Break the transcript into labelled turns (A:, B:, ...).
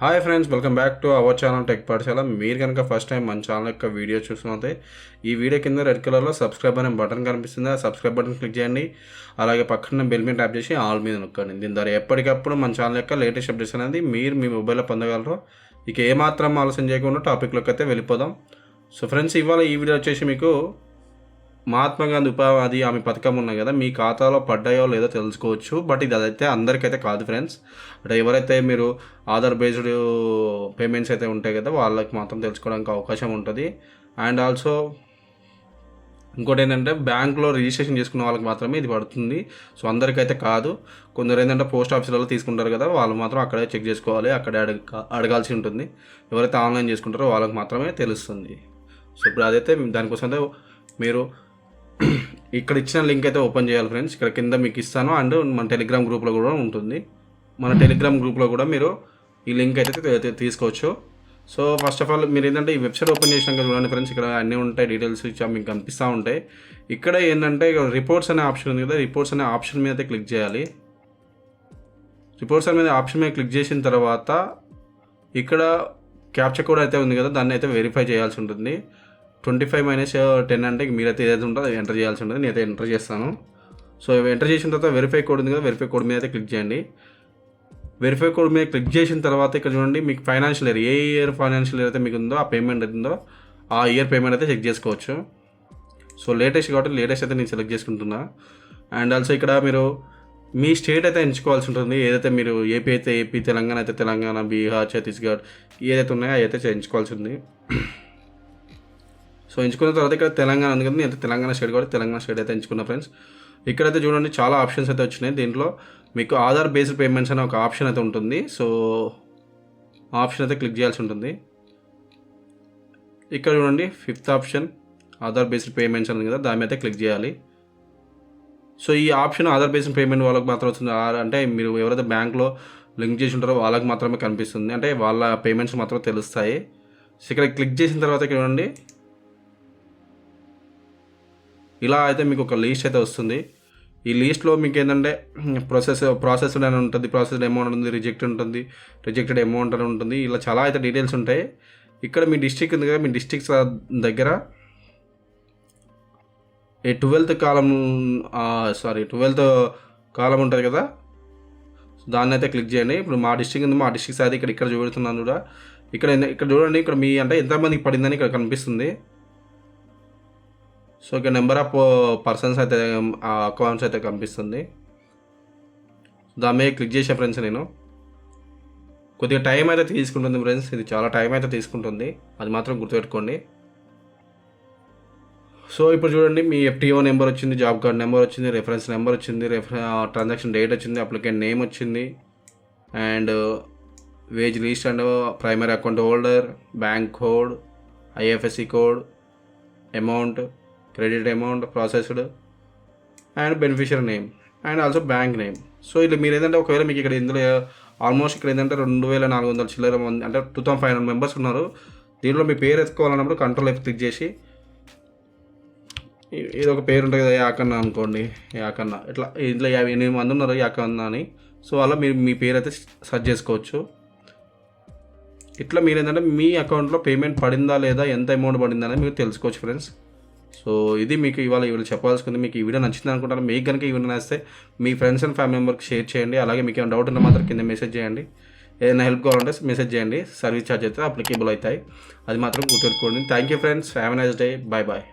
A: Hi friends, welcome back to our channel tech పాఠశాల. మీరు కనుక ఫస్ట్ టైం మన ఛానల్ యొక్క వీడియో చూస్తున్నట్లయితే ఈ వీడియో కింద రెడ్ కలర్లో సబ్స్క్రైబ్ అనే బటన్ కనిపిస్తుంది. ఆ సబ్స్క్రైబ్ బటన్ క్లిక్ చేయండి. అలాగే పక్కన బెల్ మీద ట్యాప్ చేసి ఆల్ మీద నొక్కండి. దీని ద్వారా ఎప్పటికప్పుడు మన ఛానల్ యొక్క లేటెస్ట్ అప్డేట్స్ అనేది మీరు మీ మొబైల్లో పొందగలరు. ఇక ఏమాత్రం ఆలస్యం చేయకుండా టాపిక్లోకి అయితే వెళ్ళిపోదాం. సో ఫ్రెండ్స్, ఇవాళ ఈ వీడియో వచ్చేసి మీకు మహాత్మా గాంధీ ఉపాధి హామీ పథకం ఉన్నాయి కదా, మీ ఖాతాలో పడ్డాయో లేదో తెలుసుకోవచ్చు. బట్ ఇది అదైతే అందరికైతే కాదు ఫ్రెండ్స్. అంటే ఎవరైతే మీరు ఆధార్ బేస్డ్ పేమెంట్స్ అయితే ఉంటాయి కదా, వాళ్ళకి మాత్రం తెలుసుకోవడానికి అవకాశం ఉంటుంది. అండ్ ఆల్సో ఇంకోటి ఏంటంటే బ్యాంక్లో రిజిస్ట్రేషన్ చేసుకున్న వాళ్ళకి మాత్రమే ఇది పడుతుంది. సో అందరికైతే కాదు. కొందరు ఏంటంటే పోస్ట్ ఆఫీసులలో తీసుకుంటారు కదా, వాళ్ళు మాత్రం అక్కడే చెక్ చేసుకోవాలి, అక్కడే అడగాల్సి ఉంటుంది. ఎవరైతే ఆన్లైన్ చేసుకుంటారో వాళ్ళకి మాత్రమే తెలుస్తుంది. సో ఇప్పుడు అదైతే దానికోసం అయితే మీరు ఇక్కడ ఇచ్చిన లింక్ అయితే ఓపెన్ చేయాలి ఫ్రెండ్స్. ఇక్కడ కింద మీకు ఇస్తాను. అండ్ మన టెలిగ్రామ్ గ్రూప్లో కూడా ఉంటుంది. మన టెలిగ్రామ్ గ్రూప్లో కూడా మీరు ఈ లింక్ అయితే తీసుకోవచ్చు. సో ఫస్ట్ ఆఫ్ ఆల్ మీరు ఏంటంటే ఈ వెబ్సైట్ ఓపెన్ చేసినాక చూడండి ఫ్రెండ్స్, ఇక్కడ అన్నీ ఉంటాయి, డీటెయిల్స్ మీకు కనిపిస్తూ ఉంటాయి. ఇక్కడ ఏంటంటే ఇక్కడ రిపోర్ట్స్ అనే ఆప్షన్ ఉంది కదా, రిపోర్ట్స్ అనే ఆప్షన్ మీద అయితే క్లిక్ చేయాలి. రిపోర్ట్స్ అనే ఆప్షన్ మీద క్లిక్ చేసిన తర్వాత ఇక్కడ క్యాప్చర్ కోడ్ అయితే ఉంది కదా, దాన్ని అయితే వెరిఫై చేయాల్సి ఉంటుంది. 25-10 అంటే మీరైతే ఏదైతే ఉంటుందో అది ఎంటర్ చేయాల్సి ఉంటుంది. నేనైతే ఎంటర్ చేస్తాను. సో ఎంటర్ చేసిన తర్వాత వెరిఫై కోడ్ ఉంది కదా, వెరిఫై కోడ్ మీద అయితే క్లిక్ చేయండి. వెరిఫై కోడ్ మీద క్లిక్ చేసిన తర్వాత ఇక్కడ చూడండి, మీకు ఫైనాన్షియల్ ఇయర్, ఏ ఇయర్ ఫైనాన్షియల్ ఇయర్ అయితే మీకు ఉందో, ఆ పేమెంట్ అయితే ఉందో ఆ ఇయర్ పేమెంట్ అయితే చెక్ చేసుకోవచ్చు. సో లేటెస్ట్ కాబట్టి లేటెస్ట్ అయితే నేను సెలెక్ట్ చేసుకుంటున్నా. అండ్ ఆల్సో ఇక్కడ మీరు మీ స్టేట్ అయితే ఎంచుకోవాల్సి ఉంటుంది. ఏదైతే మీరు ఏపీ అయితే ఏపీ, తెలంగాణ అయితే తెలంగాణ, బీహార్, ఛత్తీస్గఢ్ ఏదైతే ఉన్నాయో అయితే ఎంచుకోవాల్సి ఉంది. సో ఎంచుకున్న తర్వాత ఇక్కడ తెలంగాణ ఉంది కదా, నేను తెలంగాణ స్టేట్ కాబట్టి తెలంగాణ స్టేట్ అయితే ఎంచుకున్నా ఫ్రెండ్స్. ఇక్కడైతే చూడండి చాలా ఆప్షన్స్ అయితే వచ్చినాయి. దీంట్లో మీకు ఆధార్ బేస్డ్ పేమెంట్స్ అనే ఒక ఆప్షన్ అయితే ఉంటుంది. సో ఆప్షన్ అయితే క్లిక్ చేయాల్సి ఉంటుంది. ఇక్కడ చూడండి 5th option Aadhaar based payments అని కదా, దాని మీద అయితే క్లిక్ చేయాలి. సో ఈ ఆప్షన్ ఆధార్ బేస్డ్ పేమెంట్ వాళ్ళకి మాత్రం వస్తుంది. అంటే మీరు ఎవరైతే బ్యాంక్లో లింక్ చేసి ఉంటారో వాళ్ళకి మాత్రమే కనిపిస్తుంది. అంటే వాళ్ళ పేమెంట్స్ మాత్రం తెలుస్తాయి. సో ఇక్కడ క్లిక్ చేసిన తర్వాత ఇక్కడ చూడండి, ఇలా అయితే మీకు ఒక లిస్ట్ అయితే వస్తుంది. ఈ లిస్ట్లో మీకు ఏంటంటే ప్రాసెస్డ్ అని ఉంటుంది, ప్రాసెస్డ్ అమౌంట్ ఉంటుంది, రిజెక్టెడ్ అమౌంట్ అని ఉంటుంది. ఇలా చాలా అయితే డీటెయిల్స్ ఉంటాయి. ఇక్కడ మీ డిస్ట్రిక్ట్ ఉంది కదా, మీ డిస్ట్రిక్ట్స్ దగ్గర ఈ 12th కాలం ఉంటుంది కదా, దాన్ని అయితే క్లిక్ చేయండి. ఇప్పుడు మా డిస్ట్రిక్ట్ ఉంది, మా డిస్ట్రిక్ట్ అయితే ఇక్కడ చూపెడుతున్నాను కూడా. ఇక్కడ చూడండి, ఇక్కడ మీ అంటే ఎంతమందికి పడిందని ఇక్కడ కనిపిస్తుంది. సో ఇక్కడ నెంబర్ ఆఫ్ పర్సన్స్ అయితే అకౌంట్స్ అయితే కనిపిస్తుంది. దాని మీద క్లిక్ చేసే ఫ్రెండ్స్, నేను కొద్దిగా టైం అయితే తీసుకుంటుంది ఫ్రెండ్స్. ఇది చాలా టైం అయితే తీసుకుంటుంది, అది మాత్రం గుర్తుపెట్టుకోండి. సో ఇప్పుడు చూడండి, మీ FTO నెంబర్ వచ్చింది, జాబ్ కార్డ్ నెంబర్ వచ్చింది, రెఫరెన్స్ నెంబర్ వచ్చింది, ట్రాన్సాక్షన్ డేట్ వచ్చింది, అప్లికెంట్ నేమ్ వచ్చింది, and wage list and primary account holder, bank code, IFSC code, amount, credit amount, processed, and beneficiary name, and also bank name. So ఇలా మీరు ఏంటంటే ఒకవేళ మీకు ఇక్కడ ఇందులో ఆల్మోస్ట్ ఇక్కడ ఏంటంటే 2400 చిల్లర మంది, అంటే 2500 మెంబర్స్ ఉన్నారు. దీంట్లో మీ పేరు ఎత్తుకోవాలన్నప్పుడు కంట్రోల్ F క్లిక్ చేసి ఏదో ఒక పేరు ఉంటుంది కదా, యాకన్న అనుకోండి, యాకన్న, ఇట్లా ఇందులో 58 మంది ఉన్నారు యాకన్న అని. సో అలా మీరు మీ పేరు అయితే సెర్చ్ చేసుకోవచ్చు. ఇట్లా మీరు ఏంటంటే మీ అకౌంట్లో పేమెంట్ పడిందా లేదా, ఎంత అమౌంట్ పడిందా అనేది మీరు తెలుసుకోవచ్చు ఫ్రెండ్స్. సో ఇది మీకు ఇవాళ చెప్పాల్సింది. మీకు ఈ వీడియో నచ్చింది అనుకుంటాను. మీకు కనుక ఈ వీడియో నచ్చితే మీ ఫ్రెండ్స్ అండ్ ఫ్యామిలీ మెంబర్కి షేర్ చేయండి. అలాగే మీకు ఏమైనా డౌట్ ఉంటే మాత్రం కింద మెసేజ్ చేయండి. ఏదైనా హెల్ప్ కావాలంటే మెసేజ్ చేయండి. సర్వీస్ ఛార్జ్ అయితే అప్లికేబుల్ అవుతాయి, అది మాత్రం గుర్తుపెట్టుకోండి. Thank you friends, have a nice day, bye bye.